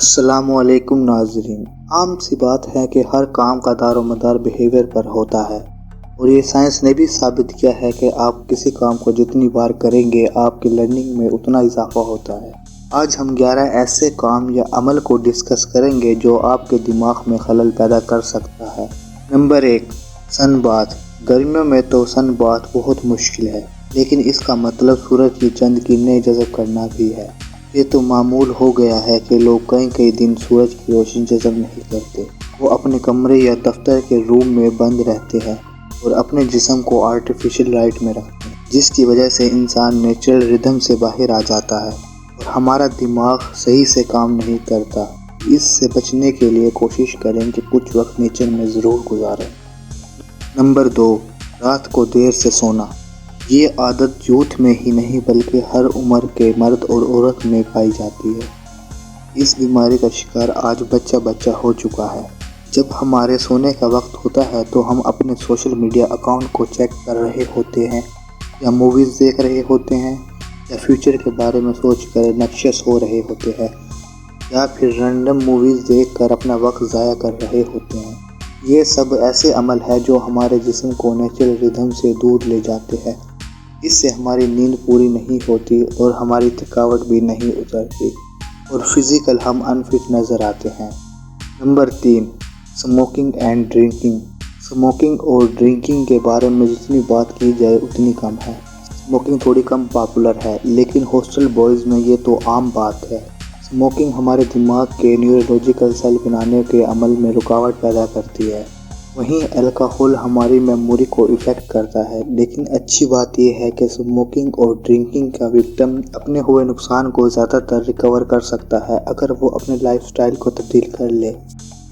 السلام علیکم ناظرین۔ عام سی بات ہے کہ ہر کام کا دار و مدار بیہیویئر پر ہوتا ہے، اور یہ سائنس نے بھی ثابت کیا ہے کہ آپ کسی کام کو جتنی بار کریں گے آپ کی لرننگ میں اتنا اضافہ ہوتا ہے۔ آج ہم 11 ایسے کام یا عمل کو ڈسکس کریں گے جو آپ کے دماغ میں خلل پیدا کر سکتا ہے۔ نمبر 1، سن باتھ۔ گرمیوں میں تو سن باتھ بہت مشکل ہے، لیکن اس کا مطلب سورج کی چند کرنیں جذب کرنا بھی ہے۔ یہ تو معمول ہو گیا ہے کہ لوگ کئی دن سورج کی روشنی جذب نہیں کرتے۔ وہ اپنے کمرے یا دفتر کے روم میں بند رہتے ہیں اور اپنے جسم کو آرٹیفیشل لائٹ میں رکھتے ہیں، جس کی وجہ سے انسان نیچرل ردھم سے باہر آ جاتا ہے اور ہمارا دماغ صحیح سے کام نہیں کرتا۔ اس سے بچنے کے لیے کوشش کریں کہ کچھ وقت نیچر میں ضرور گزاریں۔ نمبر 2، رات کو دیر سے سونا۔ یہ عادت یوتھ میں ہی نہیں بلکہ ہر عمر کے مرد اور عورت میں پائی جاتی ہے۔ اس بیماری کا شکار آج بچہ ہو چکا ہے۔ جب ہمارے سونے کا وقت ہوتا ہے تو ہم اپنے سوشل میڈیا اکاؤنٹ کو چیک کر رہے ہوتے ہیں، یا موویز دیکھ رہے ہوتے ہیں، یا فیوچر کے بارے میں سوچ کر نقشے سو رہے ہوتے ہیں، یا پھر رینڈم موویز دیکھ کر اپنا وقت ضائع کر رہے ہوتے ہیں۔ یہ سب ایسے عمل ہے جو ہمارے جسم کو نیچرل ردھم سے دور لے جاتے ہیں۔ اس سے ہماری نیند پوری نہیں ہوتی اور ہماری تھکاوٹ بھی نہیں اترتی، اور فزیکل ہم انفٹ نظر آتے ہیں۔ Number 3، smoking and drinking. Smoking اور ڈرنکنگ کے بارے میں جتنی بات کی جائے اتنی کم ہے۔ اسموکنگ تھوڑی کم پاپولر ہے، لیکن ہاسٹل بوائز میں یہ تو عام بات ہے۔ اسموکنگ ہمارے دماغ کے نیورولوجیکل سیل بنانے کے عمل میں رکاوٹ پیدا کرتی ہے۔ وہیں الکحل ہماری میموری کو افیکٹ کرتا ہے، لیکن اچھی بات یہ ہے کہ اسموکنگ اور ڈرنکنگ کا وکٹم اپنے ہوئے نقصان کو زیادہ تر ریکور کر سکتا ہے اگر وہ اپنے لائف سٹائل کو تبدیل کر لے۔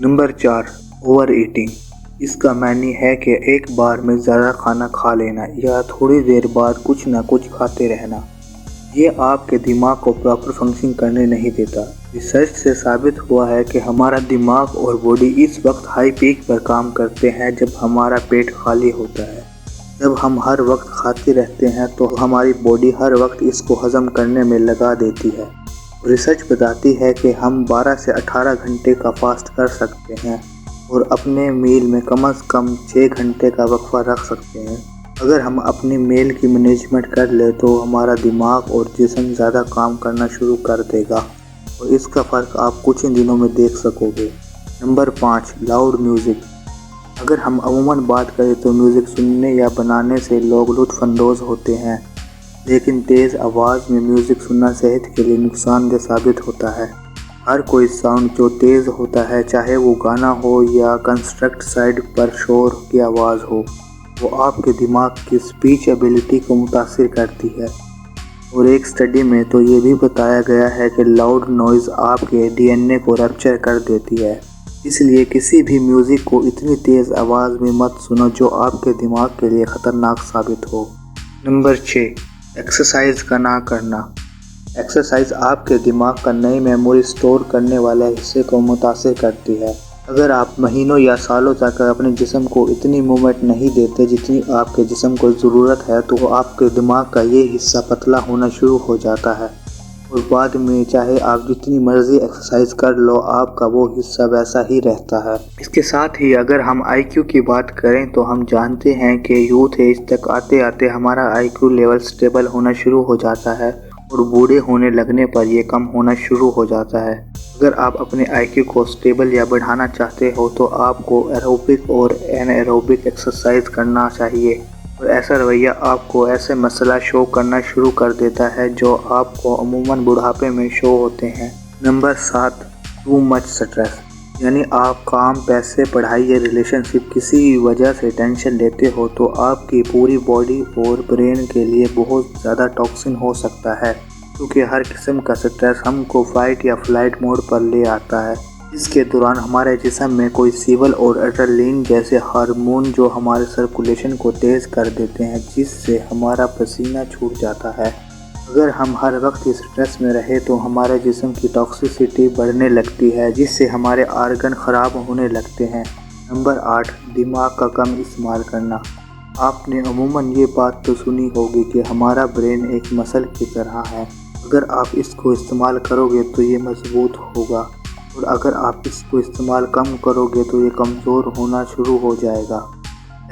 Number 4، over eating. اس کا معنی ہے کہ ایک بار میں زیادہ کھانا کھا لینا یا تھوڑی دیر بعد کچھ نہ کچھ کھاتے رہنا۔ یہ آپ کے دماغ کو پراپر فنکشن کرنے نہیں دیتا۔ ریسرچ سے ثابت ہوا ہے کہ ہمارا دماغ اور باڈی اس وقت ہائی پیک پر کام کرتے ہیں جب ہمارا پیٹ خالی ہوتا ہے۔ جب ہم ہر وقت کھاتے رہتے ہیں تو ہماری باڈی ہر وقت اس کو ہضم کرنے میں لگا دیتی ہے۔ ریسرچ بتاتی ہے کہ ہم 12 سے 18 گھنٹے کا فاسٹ کر سکتے ہیں اور اپنے میل میں کم از کم 6 گھنٹے کا وقفہ رکھ سکتے ہیں۔ اگر ہم اپنی میل کی مینجمنٹ کر لیں تو ہمارا دماغ اور جسم زیادہ کام کرنا شروع کر دے گا، اور اس کا فرق آپ کچھ ہی دنوں میں دیکھ سکو گے۔ Number 5، loud music. اگر ہم عموماً بات کریں تو میوزک سننے یا بنانے سے لوگ لطف اندوز ہوتے ہیں، لیکن تیز آواز میں میوزک سننا صحت کے لیے نقصان دہ ثابت ہوتا ہے۔ ہر کوئی ساؤنڈ جو تیز ہوتا ہے، چاہے وہ گانا ہو یا کنسٹرکٹ سائٹ پر شور کی آواز ہو، وہ آپ کے دماغ کی اسپیچ ایبلٹی کو متاثر کرتی ہے۔ اور ایک اسٹڈی میں تو یہ بھی بتایا گیا ہے کہ لاؤڈ نوائز آپ کے DNA کو ریپچر کر دیتی ہے۔ اس لیے کسی بھی میوزک کو اتنی تیز آواز میں مت سنو جو آپ کے دماغ کے لیے خطرناک ثابت ہو۔ نمبر 6، ایکسرسائز کا نہ کرنا۔ ایکسرسائز آپ کے دماغ کا نئی میموری سٹور کرنے والے حصے کو متاثر کرتی ہے۔ اگر آپ مہینوں یا سالوں تک اپنے جسم کو اتنی موومنٹ نہیں دیتے جتنی آپ کے جسم کو ضرورت ہے تو آپ کے دماغ کا یہ حصہ پتلا ہونا شروع ہو جاتا ہے، اور بعد میں چاہے آپ جتنی مرضی ایکسرسائز کر لو آپ کا وہ حصہ ویسا ہی رہتا ہے۔ اس کے ساتھ ہی اگر ہم IQ کی بات کریں تو ہم جانتے ہیں کہ یوتھ ایج تک آتے آتے ہمارا IQ لیول سٹیبل ہونا شروع ہو جاتا ہے، اور بوڑھے ہونے لگنے پر یہ کم ہونا شروع ہو جاتا ہے۔ اگر آپ اپنے IQ کو سٹیبل یا بڑھانا چاہتے ہو تو آپ کو ایروبک اور این ایروبک ایکسرسائز کرنا چاہیے، اور ایسا رویہ آپ کو ایسے مسئلہ شو کرنا شروع کر دیتا ہے جو آپ کو عموماً بڑھاپے میں شو ہوتے ہیں۔ Number 7، too much stress. یعنی آپ کام، پیسے، پڑھائی یا ریلیشن شپ کسی وجہ سے ٹینشن لیتے ہو تو آپ کی پوری باڈی اور برین کے لیے بہت زیادہ ٹاکسن ہو سکتا ہے، کیونکہ ہر قسم کا سٹریس ہم کو فائٹ یا فلائٹ موڈ پر لے آتا ہے۔ اس کے دوران ہمارے جسم میں کوئی سیول اور ایڈرینلین جیسے ہارمون جو ہمارے سرکولیشن کو تیز کر دیتے ہیں، جس سے ہمارا پسینہ چھوٹ جاتا ہے۔ اگر ہم ہر وقت اس سٹریس میں رہے تو ہمارے جسم کی ٹاکسیسٹی بڑھنے لگتی ہے، جس سے ہمارے آرگن خراب ہونے لگتے ہیں۔ نمبر 8، دماغ کا کم استعمال کرنا۔ آپ نے عموماً یہ بات تو سنی ہوگی کہ ہمارا برین ایک مسل کی طرح ہے، اگر آپ اس کو استعمال کرو گے تو یہ مضبوط ہوگا۔ اور اگر آپ اس کو استعمال کم کرو گے تو یہ کمزور ہونا شروع ہو جائے گا۔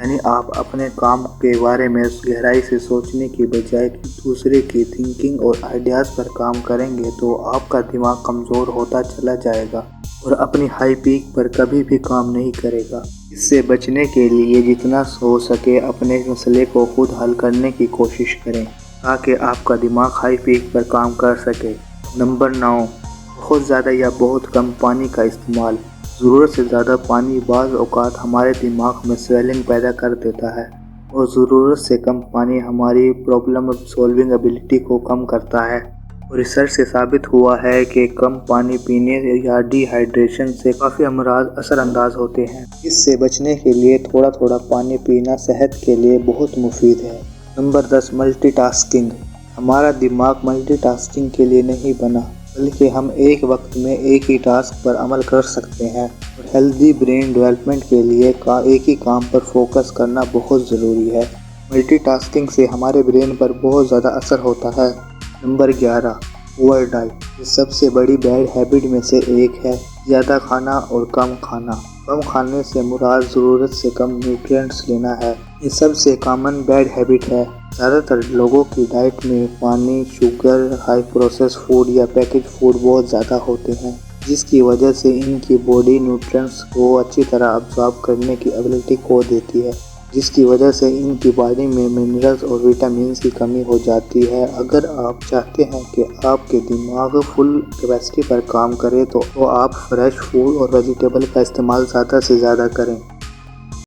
یعنی آپ اپنے کام کے بارے میں گہرائی سے سوچنے کی بجائے دوسرے کی تھنکنگ اور آئیڈیاز پر کام کریں گے تو آپ کا دماغ کمزور ہوتا چلا جائے گا اور اپنی ہائی پیک پر کبھی بھی کام نہیں کرے گا۔ اس سے بچنے کے لیے جتنا ہو سکے اپنے مسئلے کو خود حل کرنے کی کوشش کریں تاکہ آپ کا دماغ ہائی پیک پر کام کر سکے۔ نمبر 9، بہت زیادہ یا بہت کم پانی کا استعمال۔ ضرورت سے زیادہ پانی بعض اوقات ہمارے دماغ میں سویلنگ پیدا کر دیتا ہے اور ضرورت سے کم پانی ہماری پرابلم سولونگ ایبلٹی کو کم کرتا ہے۔ اور ریسرچ سے ثابت ہوا ہے کہ کم پانی پینے یا ڈی ہائیڈریشن سے کافی امراض اثر انداز ہوتے ہیں۔ اس سے بچنے کے لیے تھوڑا تھوڑا پانی پینا صحت کے لیے بہت مفید ہے۔ Number 10، multi tasking. ہمارا دماغ ملٹی ٹاسکنگ کے لیے نہیں بنا، بلکہ ہم ایک وقت میں ایک ہی ٹاسک پر عمل کر سکتے ہیں، اور ہیلدی برین ڈیولپمنٹ کے لیے ایک ہی کام پر فوکس کرنا بہت ضروری ہے۔ ملٹی ٹاسکنگ سے ہمارے برین پر بہت زیادہ اثر ہوتا ہے۔ Number 11، over diet. یہ سب سے بڑی بیڈ ہیبٹ میں سے ایک ہے، زیادہ کھانا اور کم کھانا۔ کم کھانے سے مراد ضرورت سے کم نیوٹرینٹس لینا ہے۔ یہ سب سے کامن بیڈ ہیبٹ ہے۔ زیادہ تر لوگوں کی ڈائٹ میں پانی، شوگر، ہائی پروسیس فوڈ یا پیکج فوڈ بہت زیادہ ہوتے ہیں، جس کی وجہ سے ان کی باڈی نیوٹرینٹس کو اچھی طرح ابزارب کرنے کی ایبلٹی کھو دیتی ہے، جس کی وجہ سے ان کی باڈی میں منرلز اور وٹامنز کی کمی ہو جاتی ہے۔ اگر آپ چاہتے ہیں کہ آپ کے دماغ فل کیپیسٹی پر کام کرے تو آپ فریش فوڈ اور ویجیٹیبل کا استعمال زیادہ سے زیادہ کریں۔